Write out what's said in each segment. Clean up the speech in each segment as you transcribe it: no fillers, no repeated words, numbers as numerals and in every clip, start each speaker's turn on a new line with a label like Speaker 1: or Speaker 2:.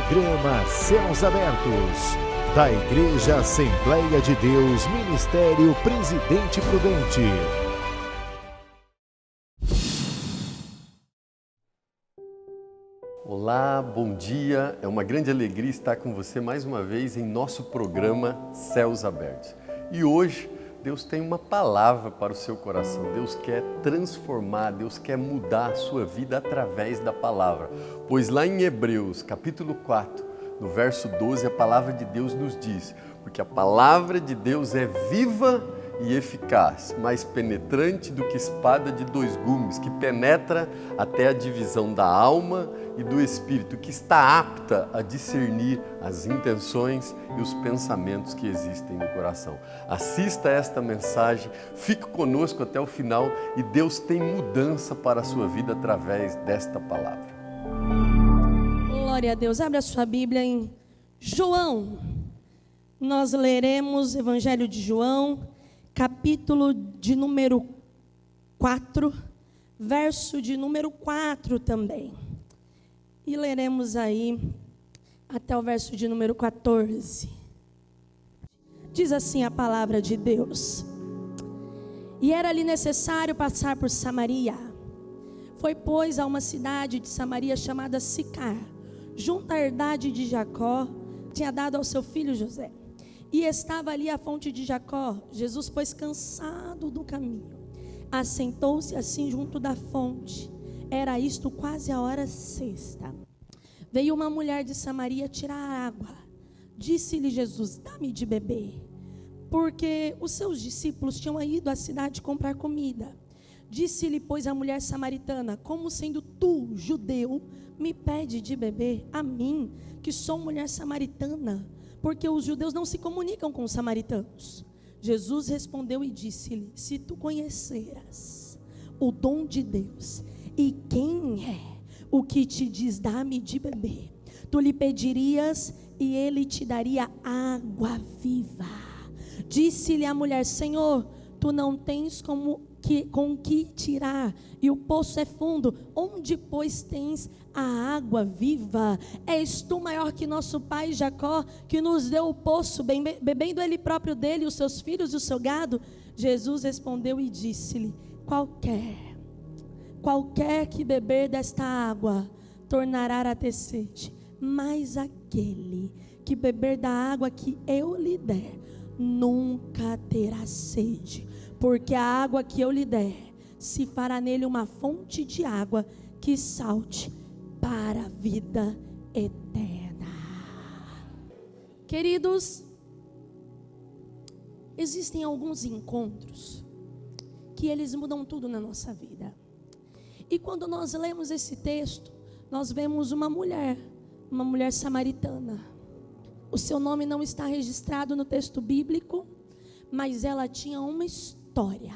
Speaker 1: Programa Céus Abertos, da Igreja Assembleia de Deus, Ministério Presidente Prudente.
Speaker 2: Olá, bom dia. É uma grande alegria estar com você mais uma vez em nosso programa Céus Abertos. E hoje Deus tem uma palavra para o seu coração. Deus quer transformar, Deus quer mudar a sua vida através da palavra. Pois lá em Hebreus, capítulo 4, no verso 12, a palavra de Deus nos diz: porque a palavra de Deus é viva e eficaz, mais penetrante do que espada de dois gumes, que penetra até a divisão da alma e do espírito, que está apta a discernir as intenções e os pensamentos que existem no coração. Assista a esta mensagem, fique conosco até o final e Deus tem mudança para a sua vida através desta palavra.
Speaker 3: Glória a Deus. Abra a sua Bíblia em João. Nós leremos o Evangelho de João, capítulo de número 4, verso de número 4 também. E leremos aí até o verso de número 14. Diz assim a palavra de Deus: e era-lhe necessário passar por Samaria. Foi, pois, a uma cidade de Samaria chamada Sicar, junto à herdade de Jacó, tinha dado ao seu filho José. E estava ali a fonte de Jacó. Jesus, pois, cansado do caminho, assentou-se assim junto da fonte. Era isto quase a hora sexta. Veio uma mulher de Samaria tirar água. Disse-lhe Jesus: dá-me de beber. Porque os seus discípulos tinham ido à cidade comprar comida. Disse-lhe, pois, a mulher samaritana: como sendo tu, judeu, me pede de beber a mim, que sou mulher samaritana? Porque os judeus não se comunicam com os samaritanos. Jesus respondeu e disse-lhe: se tu conheceras o dom de Deus, e quem é o que te diz dá-me de beber, tu lhe pedirias e ele te daria água viva. Disse-lhe a mulher: Senhor, tu não tens com que tirar, e o poço é fundo. Onde, pois, tens a água viva? És tu maior que nosso pai Jacó, que nos deu o poço, bebendo ele próprio dele, os seus filhos e o seu gado? Jesus respondeu e disse-lhe: qualquer que beber desta água tornará a ter sede, mas aquele que beber da água que eu lhe der nunca terá sede, porque a água que eu lhe der se fará nele uma fonte de água que salte para a vida eterna. Queridos, existem alguns encontros que eles mudam tudo na nossa vida. E quando nós lemos esse texto, nós vemos uma mulher samaritana. O seu nome não está registrado no texto bíblico, mas ela tinha uma história.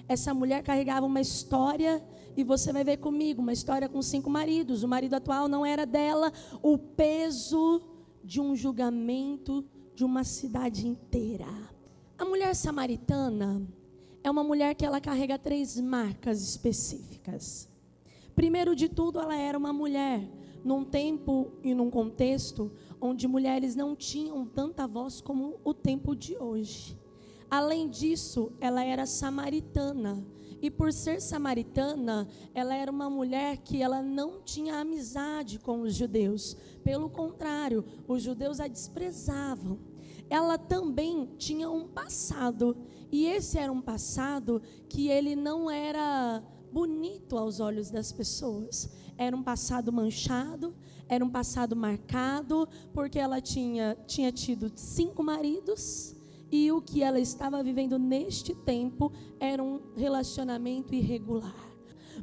Speaker 3: Essa mulher carregava uma história, e você vai ver comigo, uma história com 5 maridos. O marido atual não era dela. O peso de um julgamento de uma cidade inteira. A mulher samaritana é uma mulher que ela carrega 3 marcas específicas. Primeiro de tudo, ela era uma mulher num tempo e num contexto onde mulheres não tinham tanta voz como o tempo de hoje. Além disso, ela era samaritana. E por ser samaritana, ela era uma mulher que ela não tinha amizade com os judeus. Pelo contrário, os judeus a desprezavam. Ela também tinha um passado. E esse era um passado que ele não era bonito aos olhos das pessoas. Era um passado manchado, era um passado marcado, porque ela tinha tido 5 maridos, e o que ela estava vivendo neste tempo era um relacionamento irregular.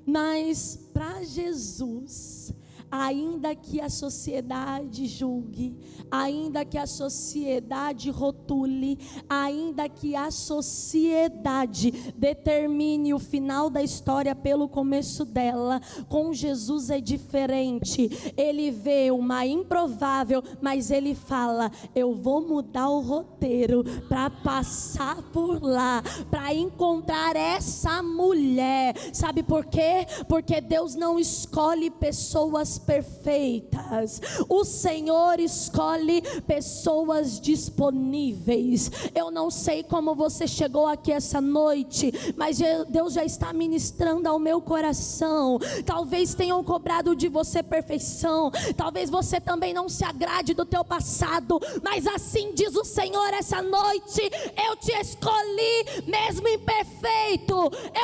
Speaker 3: Mas para Jesus, ainda que a sociedade julgue, ainda que a sociedade rotule, ainda que a sociedade determine o final da história pelo começo dela, com Jesus é diferente. Ele vê uma improvável, mas ele fala: eu vou mudar o roteiro para passar por lá, para encontrar essa mulher. Sabe por quê? Porque Deus não escolhe pessoas perfeitas. O Senhor escolhe pessoas disponíveis. Eu não sei como você chegou aqui essa noite, mas Deus já está ministrando ao meu coração. Talvez tenham cobrado de você perfeição, talvez você também não se agrade do teu passado, mas assim diz o Senhor essa noite: eu te escolhi mesmo imperfeito,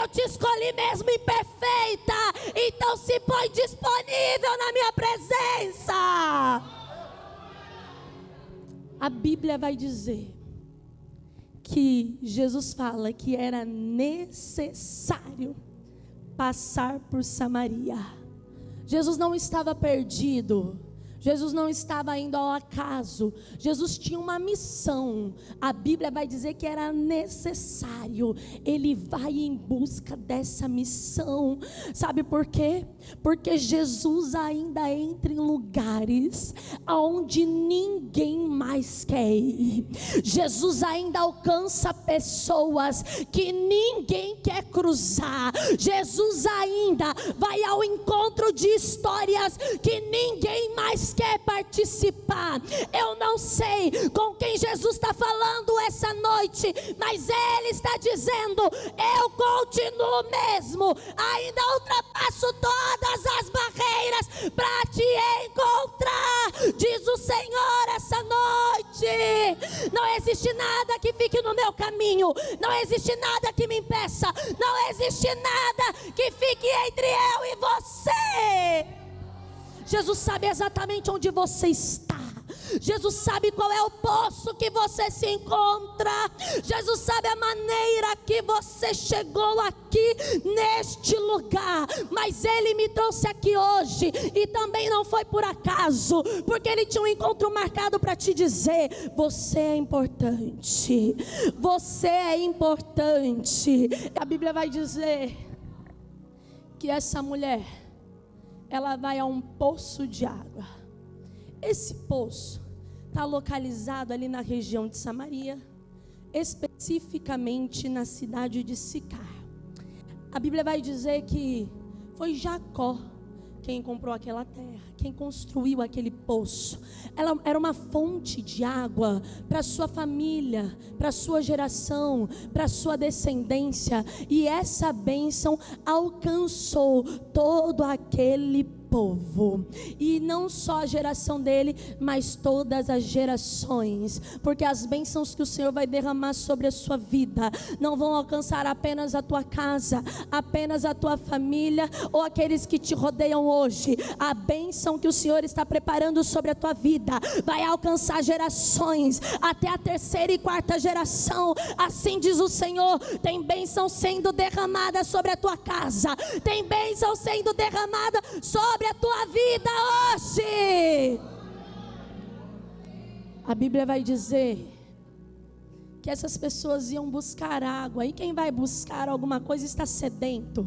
Speaker 3: eu te escolhi mesmo imperfeita, então se põe disponível na minha presença. A Bíblia vai dizer que Jesus fala que era necessário passar por Samaria. Jesus não estava perdido, Jesus não estava indo ao acaso, Jesus tinha uma missão. A Bíblia vai dizer que era necessário, ele vai em busca dessa missão. Sabe por quê? Porque Jesus ainda entra em lugares aonde ninguém mais quer ir. Jesus ainda alcança pessoas que ninguém quer cruzar. Jesus ainda vai ao encontro de histórias que ninguém mais quer participar. Eu não sei com quem Jesus está falando essa noite, mas Ele está dizendo: eu continuo mesmo, ainda ultrapasso todas as barreiras para te encontrar, diz o Senhor essa noite. Não existe nada que fique no meu caminho, não existe nada que me impeça, não existe nada que fique entre eu e você. Jesus sabe exatamente onde você está. Jesus sabe qual é o poço que você se encontra. Jesus sabe a maneira que você chegou aqui neste lugar. Mas Ele me trouxe aqui hoje, e também não foi por acaso, porque Ele tinha um encontro marcado para te dizer: você é importante, você é importante. A Bíblia vai dizer que essa mulher, ela vai a um poço de água. Esse poço está localizado ali na região de Samaria, especificamente na cidade de Sicar. A Bíblia vai dizer que foi Jacó quem comprou aquela terra, quem construiu aquele poço. Ela era uma fonte de água para sua família, para sua geração, para sua descendência, e essa bênção alcançou todo aquele povo, e não só a geração dele, mas todas as gerações, porque as bênçãos que o Senhor vai derramar sobre a sua vida não vão alcançar apenas a tua casa, apenas a tua família ou aqueles que te rodeiam hoje. A bênção que o Senhor está preparando sobre a tua vida vai alcançar gerações, até a terceira e quarta geração. Assim diz o Senhor: tem bênção sendo derramada sobre a tua casa, tem bênção sendo derramada sobre a tua vida hoje. A Bíblia vai dizer que essas pessoas iam buscar água, e quem vai buscar alguma coisa está sedento.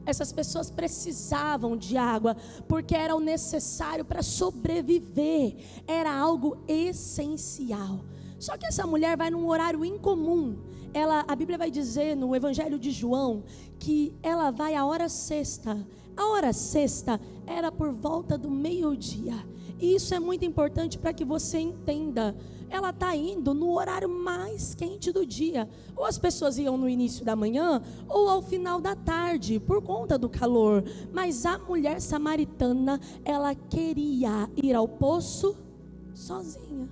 Speaker 3: Essas pessoas precisavam de água, porque era o necessário para sobreviver, era algo essencial. Só que essa mulher vai num horário incomum. A Bíblia vai dizer no Evangelho de João que ela vai à hora sexta. A hora sexta era por volta do meio-dia. E isso é muito importante para que você entenda. Ela está indo no horário mais quente do dia. Ou as pessoas iam no início da manhã, ou ao final da tarde, por conta do calor. Mas a mulher samaritana, ela queria ir ao poço sozinha.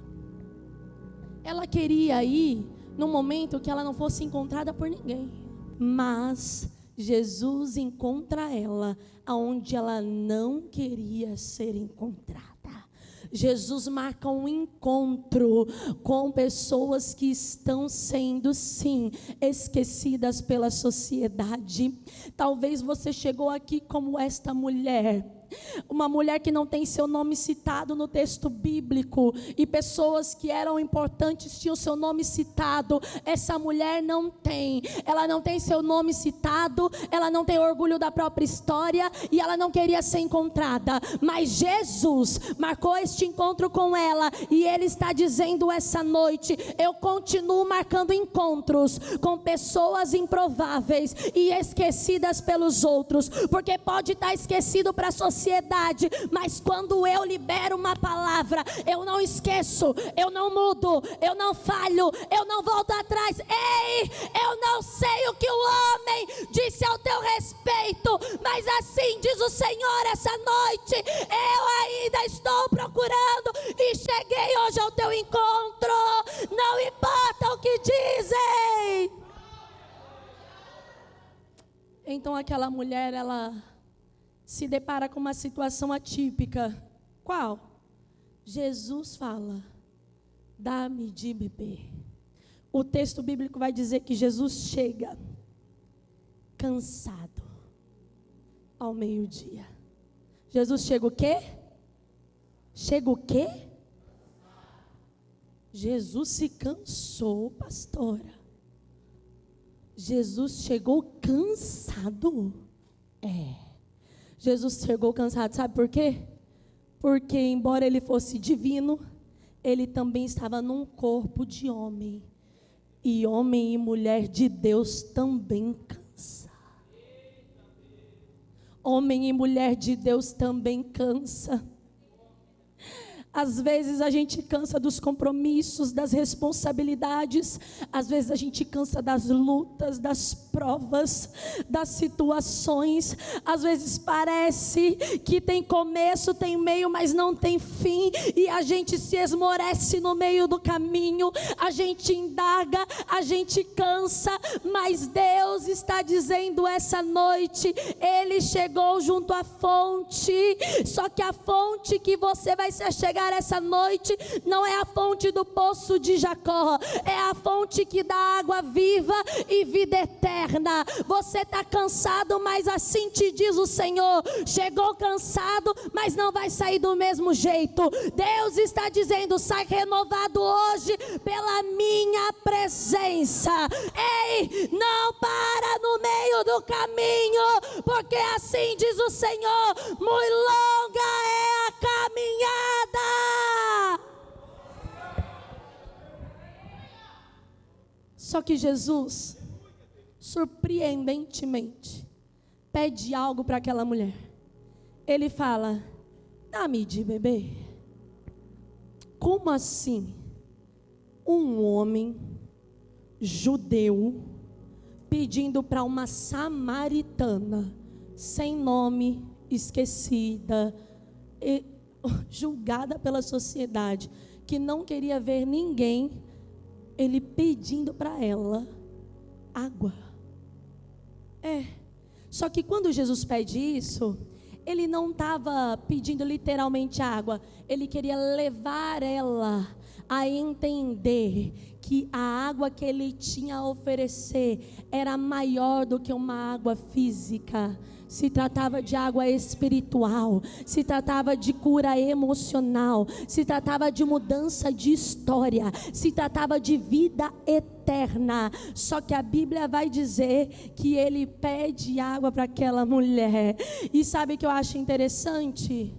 Speaker 3: Ela queria ir no momento que ela não fosse encontrada por ninguém. Mas Jesus encontra ela aonde ela não queria ser encontrada. Jesus marca um encontro com pessoas que estão sendo, sim, esquecidas pela sociedade. Talvez você chegou aqui como esta mulher, uma mulher que não tem seu nome citado no texto bíblico, e pessoas que eram importantes tinham seu nome citado. Essa mulher não tem, ela não tem seu nome citado, ela não tem orgulho da própria história, e ela não queria ser encontrada, mas Jesus marcou este encontro com ela, e Ele está dizendo essa noite: eu continuo marcando encontros com pessoas improváveis e esquecidas pelos outros, porque pode estar esquecido para a sociedade, sociedade, mas quando eu libero uma palavra, eu não esqueço, eu não mudo, eu não falho, eu não volto atrás. Ei, eu não sei o que o homem disse ao teu respeito, mas assim diz o Senhor essa noite: eu ainda estou procurando e cheguei hoje ao teu encontro, não importa o que dizem. Então aquela mulher, ela se depara com uma situação atípica. Qual? Jesus fala: dá-me de beber. O texto bíblico vai dizer que Jesus chega cansado ao meio-dia. Jesus chega o quê? Chega o quê? Jesus se cansou, pastora. Jesus chegou cansado. Jesus chegou cansado, sabe por quê? Porque embora ele fosse divino, ele também estava num corpo de homem. E homem e mulher de Deus também cansa. Homem e mulher de Deus também cansa. Às vezes a gente cansa dos compromissos, das responsabilidades. Às vezes a gente cansa das lutas, das provas, das situações. Às vezes parece que tem começo, tem meio, mas não tem fim. E a gente se esmorece no meio do caminho. A gente indaga, a gente cansa. Mas Deus está dizendo essa noite: Ele chegou junto à fonte. Só que a fonte que você vai se achegar essa noite não é a fonte do poço de Jacó, é a fonte que dá água viva e vida eterna. Você está cansado, mas assim te diz o Senhor: chegou cansado, mas não vai sair do mesmo jeito. Deus está dizendo: sai renovado hoje pela minha presença. Ei, não para no meio do caminho, porque assim diz o Senhor: muito longa é a caminhada. Só que Jesus, surpreendentemente, pede algo para aquela mulher. Ele fala: dá-me de beber. Como assim? Um homem judeu pedindo para uma samaritana, sem nome, esquecida, julgada pela sociedade, que não queria ver ninguém, ele pedindo para ela água. Só que quando Jesus pede isso, ele não estava pedindo literalmente água, ele queria levar ela a entender que a água que ele tinha a oferecer era maior do que uma água física. Se tratava de água espiritual, se tratava de cura emocional, se tratava de mudança de história, se tratava de vida eterna. Só que a Bíblia vai dizer que ele pede água para aquela mulher. E sabe o que eu acho interessante?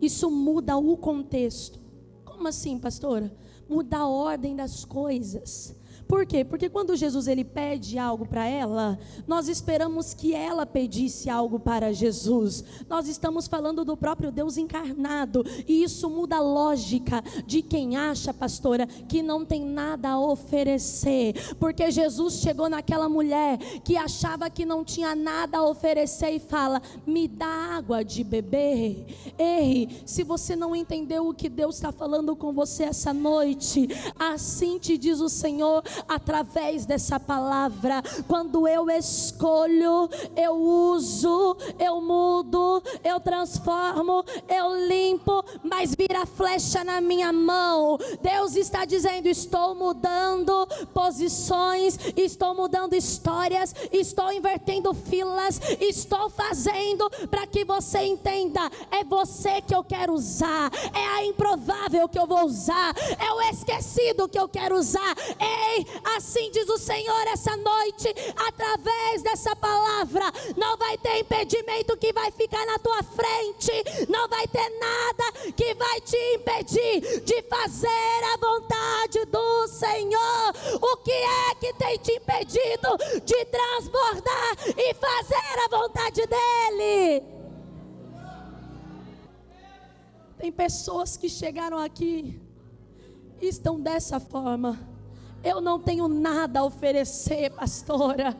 Speaker 3: Isso muda o contexto. Como assim, pastora? Muda a ordem das coisas. Por quê? Porque quando Jesus ele pede algo para ela, nós esperamos que ela pedisse algo para Jesus. Nós estamos falando do próprio Deus encarnado, e isso muda a lógica de quem acha, pastora, que não tem nada a oferecer. Porque Jesus chegou naquela mulher que achava que não tinha nada a oferecer e fala: me dá água de beber. Ei, se você não entendeu o que Deus está falando com você essa noite, assim te diz o Senhor, através dessa palavra: quando eu escolho, eu uso, eu mudo, eu transformo, eu limpo, mas vira flecha na minha mão. Deus está dizendo: estou mudando posições, estou mudando histórias, estou invertendo filas, estou fazendo para que você entenda: é você que eu quero usar, é a improvável que eu vou usar, é o esquecido que eu quero usar. Ei, assim diz o Senhor essa noite, através dessa palavra. Não vai ter impedimento que vai ficar na tua frente, não vai ter nada que vai te impedir de fazer a vontade do Senhor. O que é que tem te impedido de transbordar e fazer a vontade dEle? Tem pessoas que chegaram aqui e estão dessa forma: eu não tenho nada a oferecer, pastora.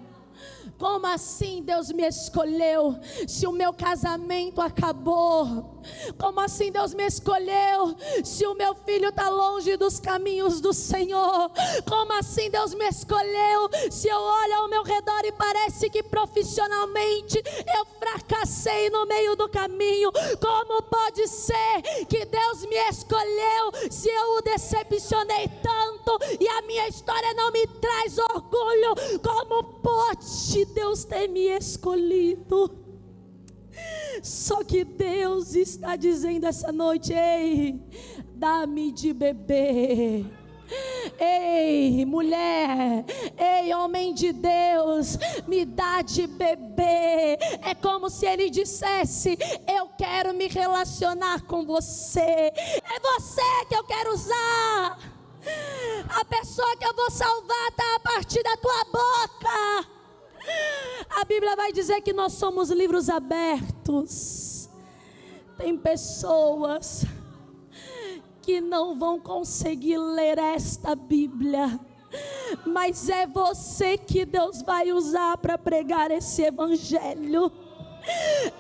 Speaker 3: Como assim Deus me escolheu, se o meu casamento acabou? Como assim Deus me escolheu, se o meu filho está longe dos caminhos do Senhor? Como assim Deus me escolheu, se eu olho ao meu redor e parece que profissionalmente eu fracassei no meio do caminho? Como pode ser que Deus me escolheu, se eu o decepcionei tanto e a minha história não me traz orgulho? Como pode Deus ter me escolhido? Só que Deus está dizendo essa noite: ei, dá-me de beber. Ei, mulher, ei, homem de Deus, me dá de beber. É como se ele dissesse: eu quero me relacionar com você. É você que eu quero usar. A pessoa que eu vou salvar está a partir da tua boca. A Bíblia vai dizer que nós somos livros abertos. Tem pessoas que não vão conseguir ler esta Bíblia, mas é você que Deus vai usar para pregar esse evangelho.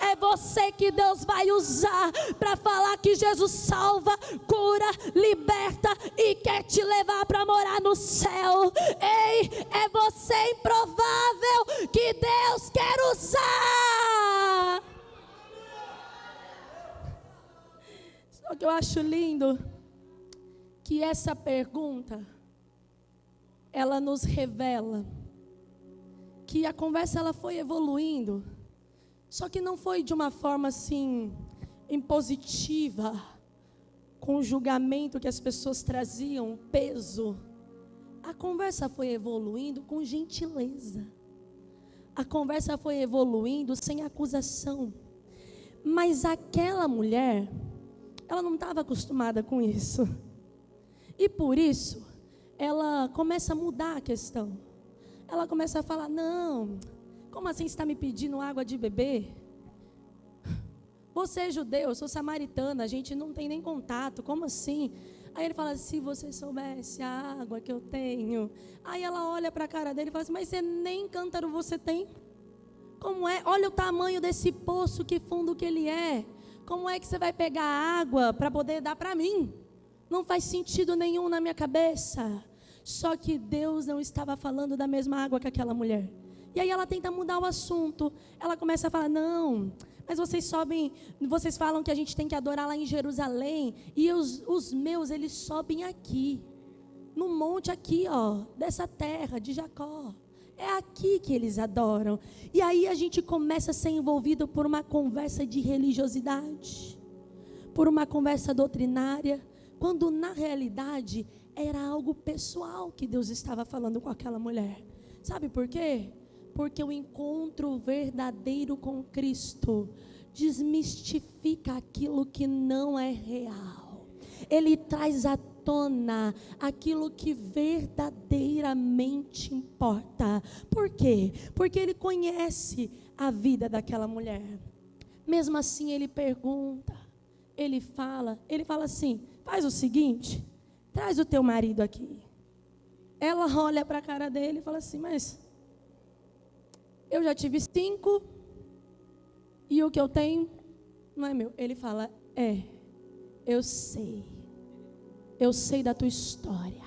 Speaker 3: É você que Deus vai usar para falar que Jesus salva, cura, liberta e quer te levar para morar no céu. Ei, é você improvável que Deus quer usar. Só que eu acho lindo que essa pergunta, ela nos revela que a conversa ela foi evoluindo. Só que não foi de uma forma assim, impositiva, com o julgamento que as pessoas traziam, peso. A conversa foi evoluindo com gentileza. A conversa foi evoluindo sem acusação. Mas aquela mulher, ela não estava acostumada com isso. E por isso, ela começa a mudar a questão. Ela começa a falar: não, como assim você está me pedindo água de beber? Você é judeu, eu sou samaritana, a gente não tem nem contato, como assim? Aí ele fala: se você soubesse a água que eu tenho. Aí ela olha para a cara dele e fala assim: mas você nem cântaro você tem? Como é? Olha o tamanho desse poço, que fundo que ele é. Como é que você vai pegar água para poder dar para mim? Não faz sentido nenhum na minha cabeça. Só que Deus não estava falando da mesma água que aquela mulher. E aí ela tenta mudar o assunto. Ela começa a falar: não, mas vocês falam que a gente tem que adorar lá em Jerusalém. E os meus, eles sobem aqui, no monte aqui, ó, dessa terra de Jacó. É aqui que eles adoram. E aí a gente começa a ser envolvido por uma conversa de religiosidade, por uma conversa doutrinária, quando na realidade era algo pessoal que Deus estava falando com aquela mulher. Sabe por quê? Porque o encontro verdadeiro com Cristo desmistifica aquilo que não é real. Ele traz à tona aquilo que verdadeiramente importa. Por quê? Porque ele conhece a vida daquela mulher. Mesmo assim ele pergunta, ele fala assim: faz o seguinte, traz o teu marido aqui. Ela olha para a cara dele e fala assim: mas eu já tive 5 e o que eu tenho não é meu. Ele fala: eu sei da tua história,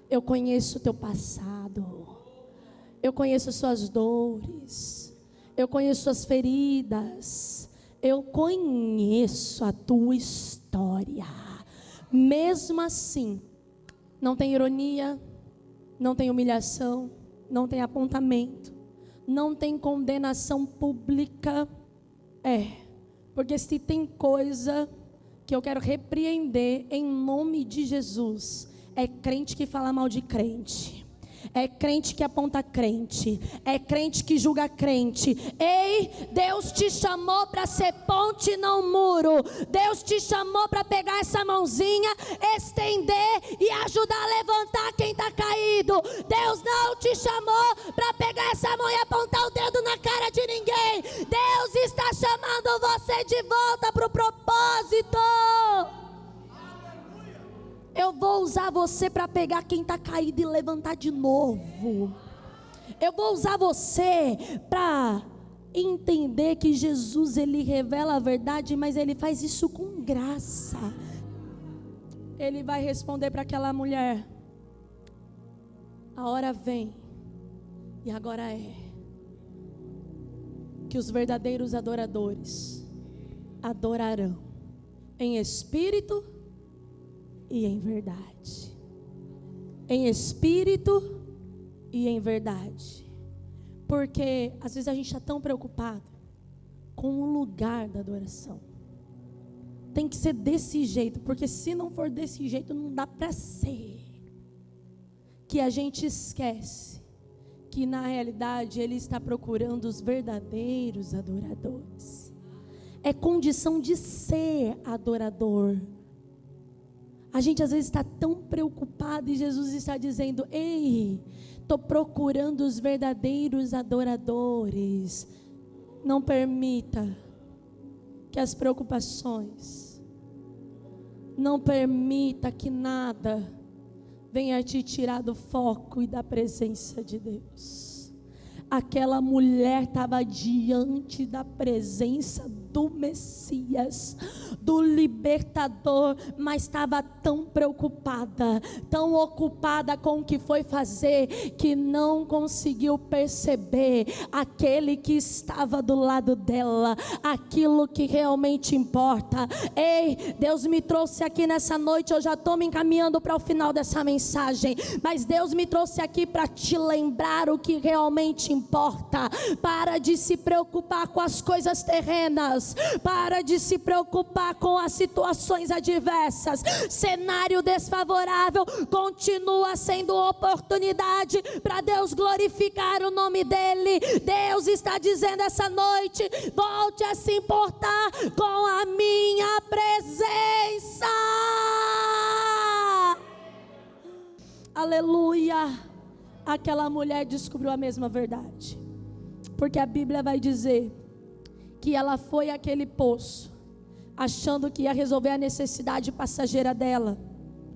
Speaker 3: eu conheço o teu passado, eu conheço as suas dores, eu conheço suas feridas, eu conheço a tua história. Mesmo assim, não tem ironia, não tem humilhação, não tem apontamento, não tem condenação pública. Porque se tem coisa que eu quero repreender em nome de Jesus, é crente que fala mal de crente, é crente que aponta crente, é crente que julga crente. Ei, Deus te chamou para ser ponte, não muro. Deus te chamou para pegar essa mãozinha, estender e ajudar a levantar quem está caído. Deus não te chamou para pegar essa mão e apontar o dedo na cara de ninguém. Deus está chamando você de volta para o propósito. Eu vou usar você para pegar quem está caído e levantar de novo. Eu vou usar você para entender que Jesus, Ele revela a verdade, mas Ele faz isso com graça. Ele vai responder para aquela mulher: a hora vem, e agora é, que os verdadeiros adoradores adorarão em espírito e em verdade. Em espírito e em verdade. Porque às vezes a gente está tão preocupado com o lugar da adoração. Tem que ser desse jeito, porque se não for desse jeito não dá para ser. Que a gente esquece que na realidade Ele está procurando os verdadeiros adoradores. É condição de ser adorador. A gente às vezes está tão preocupado e Jesus está dizendo: ei, estou procurando os verdadeiros adoradores. Não permita que as preocupações, não permita que nada venha te tirar do foco e da presença de Deus. Aquela mulher estava diante da presença do Messias, do libertador, mas estava tão preocupada, tão ocupada com o que foi fazer, que não conseguiu perceber aquele que estava do lado dela, aquilo que realmente importa. Ei, Deus me trouxe aqui nessa noite, eu já estou me encaminhando para o final dessa mensagem, mas Deus me trouxe aqui para te lembrar o que realmente importa. Para de se preocupar com as coisas terrenas, para de se preocupar com as situações adversas. Cenário desfavorável continua sendo oportunidade para Deus glorificar o nome dEle. Deus está dizendo essa noite: volte a se importar com a minha presença. Aleluia. Aquela mulher descobriu a mesma verdade, porque a Bíblia vai dizer que ela foi àquele poço achando que ia resolver a necessidade passageira dela.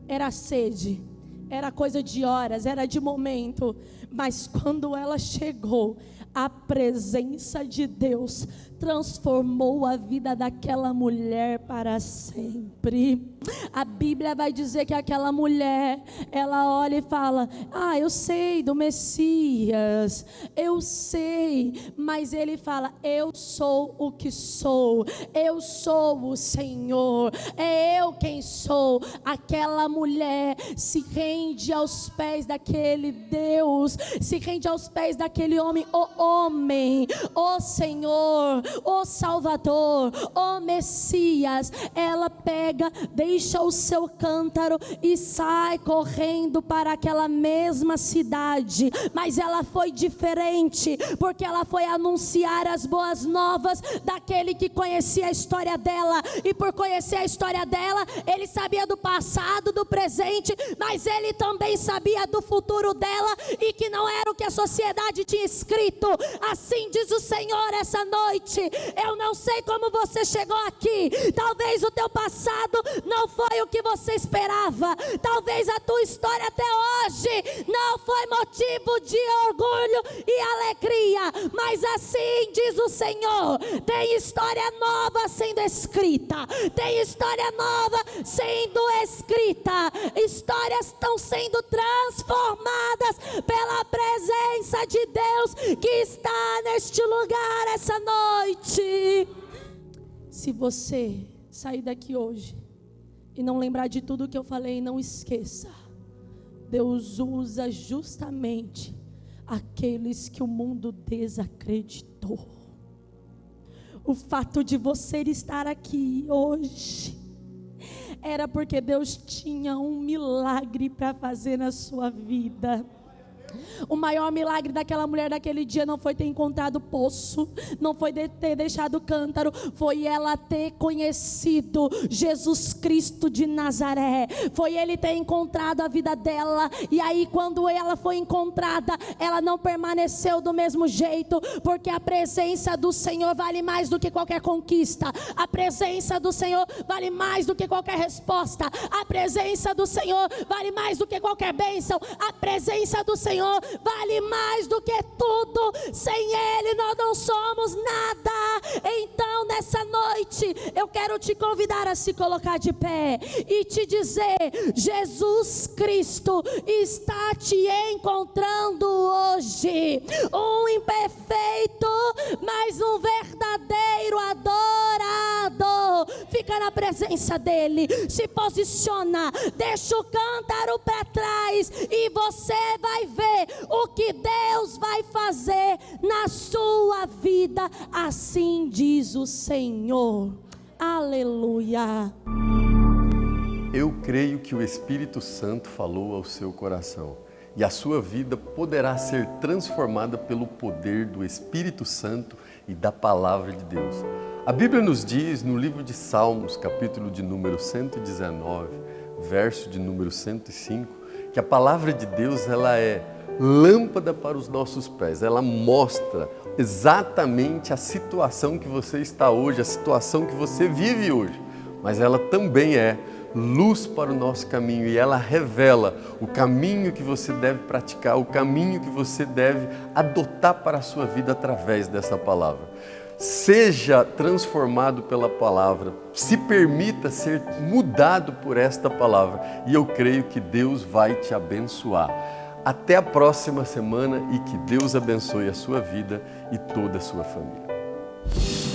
Speaker 3: Era sede, era coisa de horas, era de momento. Mas quando ela chegou, a presença de Deus transformou a vida daquela mulher para sempre. A Bíblia vai dizer que aquela mulher, ela olha e fala: ah, eu sei do Messias, eu sei, mas ele fala: eu sou o que sou, eu sou o Senhor, é eu quem sou. Aquela mulher se rende aos pés daquele Deus, se rende aos pés daquele homem, o homem, o Senhor, o Salvador, o Messias. Ela pega, deixa o seu cântaro e sai correndo para aquela mesma cidade. Mas ela foi diferente, porque ela foi anunciar as boas novas daquele que conhecia a história dela. E por conhecer a história dela, ele sabia do passado, do presente, mas ele também sabia do futuro dela, e que não era o que a sociedade tinha escrito. Assim diz o Senhor essa noite: eu não sei como você chegou aqui, talvez o teu passado não foi o que você esperava, talvez a tua história até hoje não foi motivo de orgulho e alegria, mas assim diz o Senhor: tem história nova sendo escrita, tem história nova sendo escrita, histórias estão sendo transformadas pela presença de Deus que está neste lugar essa noite. Se você sair daqui hoje e não lembrar de tudo que eu falei, não esqueça: Deus usa justamente aqueles que o mundo desacreditou. O fato de você estar aqui hoje era porque Deus tinha um milagre para fazer na sua vida. O maior milagre daquela mulher daquele dia não foi ter encontrado poço, não foi ter deixado cântaro, foi ela ter conhecido Jesus Cristo de Nazaré. Foi ele ter encontrado a vida dela. E aí quando ela foi encontrada, ela não permaneceu do mesmo jeito, porque a presença do Senhor vale mais do que qualquer conquista. A presença do Senhor vale mais do que qualquer resposta. A presença do Senhor vale mais do que qualquer bênção. A presença do Senhor vale mais do que tudo. Sem Ele nós não somos nada. Então nessa noite eu quero te convidar a se colocar de pé e te dizer: Jesus Cristo está te encontrando hoje. Um imperfeito, mas um verdadeiro adorador. Fica na presença dele, se posiciona, deixa o cântaro para trás e você vai ver o que Deus vai fazer na sua vida. Assim diz o Senhor. Aleluia.
Speaker 2: Eu creio que o Espírito Santo falou ao seu coração e a sua vida poderá ser transformada pelo poder do Espírito Santo e da palavra de Deus. A Bíblia nos diz no livro de Salmos, capítulo de número 119, verso de número 105, que a palavra de Deus ela é lâmpada para os nossos pés. Ela mostra exatamente a situação que você está hoje, a situação que você vive hoje, mas ela também é luz para o nosso caminho e ela revela o caminho que você deve praticar, o caminho que você deve adotar para a sua vida através dessa palavra. Seja transformado pela palavra, se permita ser mudado por esta palavra e eu creio que Deus vai te abençoar. Até a próxima semana e que Deus abençoe a sua vida e toda a sua família.